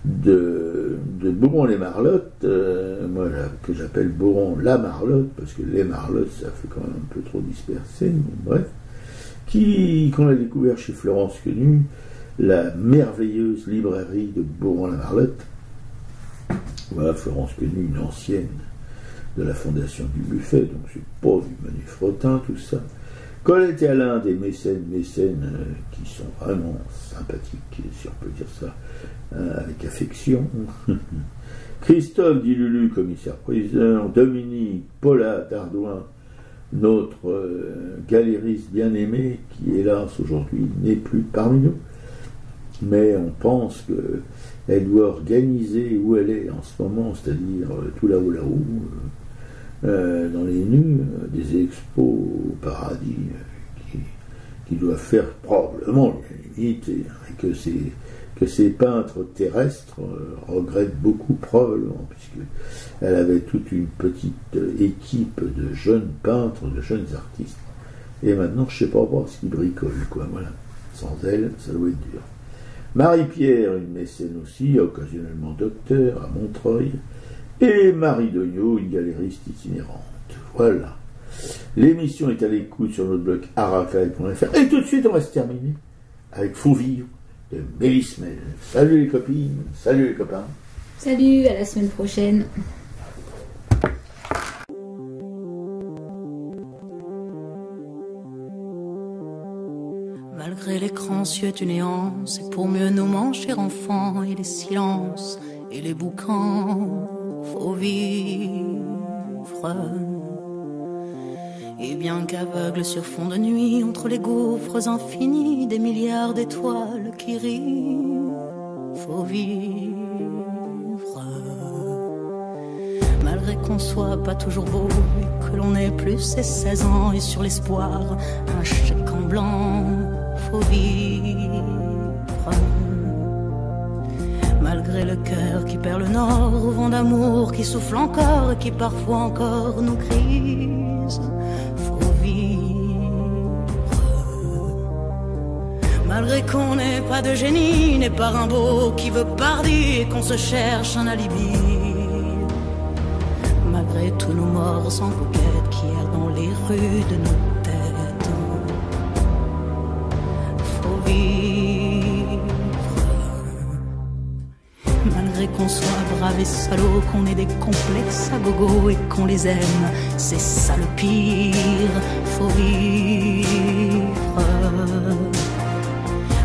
de Boron-les-Marlottes, moi que j'appelle Boron-la-Marlotte, parce que les Marlottes, ça fait quand même un peu trop dispersé, bref, qu'on a découvert chez Florence Quenu, la merveilleuse librairie de Boron-la-Marlotte. Voilà, Florence Quenu, une ancienne de la Fondation du Buffet, donc c'est pas du Manu Frottin, tout ça. Colette et Alain, des mécènes qui sont vraiment sympathiques, si on peut dire ça, avec affection. Christophe dit Lulu, commissaire-priseur. Dominique Paula d'Ardouin, notre galériste bien-aimé, qui hélas aujourd'hui n'est plus parmi nous. Mais on pense qu'elle doit organiser où elle est en ce moment, c'est-à-dire tout là-haut, dans les nues, des expos au paradis qui doivent faire probablement l'unanimité, et que ces peintres terrestres regrettent beaucoup probablement, puisqu'elle avait toute une petite équipe de jeunes peintres, de jeunes artistes, et maintenant je ne sais pas voir ce qu'ils bricolent, quoi, voilà. Sans elle, ça doit être dur. Marie-Pierre, une mécène aussi, occasionnellement docteur à Montreuil, et Marie Dognaud, une galériste itinérante. Voilà. L'émission est à l'écoute sur notre blog aracaille.fr. Et tout de suite, on va se terminer avec Faut vivre de Mélismel. Salut les copines, salut les copains. Salut, à la semaine prochaine. Malgré l'écran cieux du néant, c'est pour mieux nous manger enfants et les silences et les boucans. Faut vivre. Et bien qu'aveugle sur fond de nuit, entre les gouffres infinis, des milliards d'étoiles qui rient, faut vivre. Malgré qu'on soit pas toujours beau, et que l'on ait plus ses 16 ans, et sur l'espoir, un chèque en blanc, faut vivre. Malgré le cœur qui perd le nord, au vent d'amour qui souffle encore, et qui parfois encore nous grise, faut vivre. Malgré qu'on n'ait pas de génie, n'est pas Rimbaud qui veut parler, et qu'on se cherche un alibi. Malgré tous nos morts sans coquette qui errent dans les rues de nos têtes, faut vivre. Malgré qu'on soit brave et salaud, qu'on ait des complexes à gogo et qu'on les aime, c'est ça le pire, faut vivre.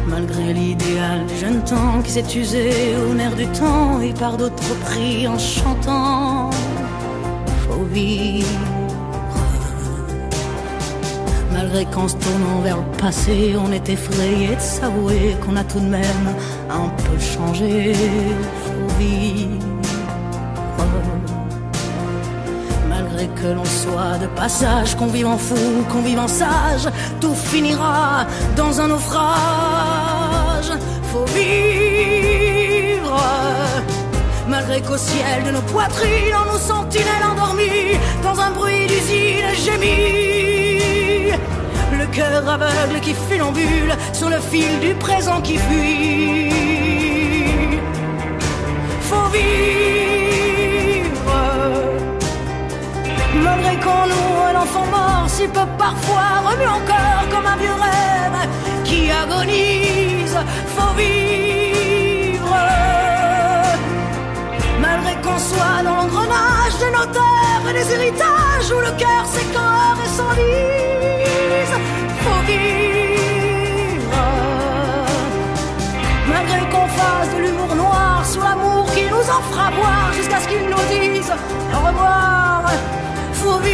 Malgré l'idéal du jeune temps qui s'est usé au nerf du temps et par d'autres pris en chantant, faut vivre. Malgré qu'en se tournant vers le passé, on est effrayé de s'avouer qu'on a tout de même un peu changé, faut vivre. Malgré que l'on soit de passage, qu'on vive en fou, qu'on vive en sage, tout finira dans un naufrage, faut vivre. Malgré qu'au ciel de nos poitrines, on nous sentinelles endormies, dans un bruit d'usine gémit, le cœur aveugle qui funambule sur le fil du présent qui fuit, faut vivre. Malgré qu'on nourrit l'enfant mort, si peu parfois remue encore comme un vieux rêve qui agonise, faut vivre. Malgré qu'on soit dans l'engrenage des notaires et des héritages, où le cœur s'écore et s'enlise, faut vivre. Malgré qu'on fasse de l'humour noir sur l'amour qui nous en fera boire, jusqu'à ce qu'ils nous disent au revoir, faut vivre.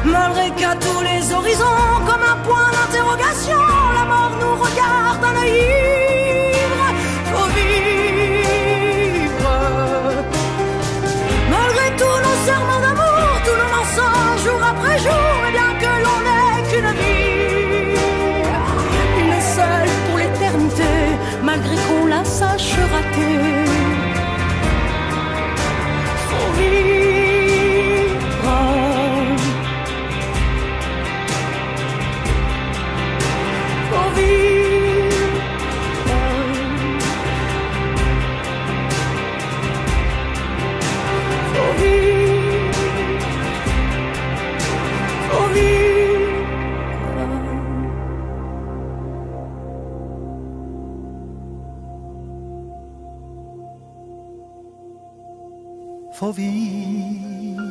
Malgré qu'à tous les horizons, comme un point d'interrogation, la mort nous regarde d'un œil ivre, faut vivre. Malgré tous nos serments d'amour, tous nos mensonges jour après jour, et bien que l'on n'ait qu'une vie, une seule pour l'éternité, malgré qu'on la sache rater, faut vivre. faut vivre.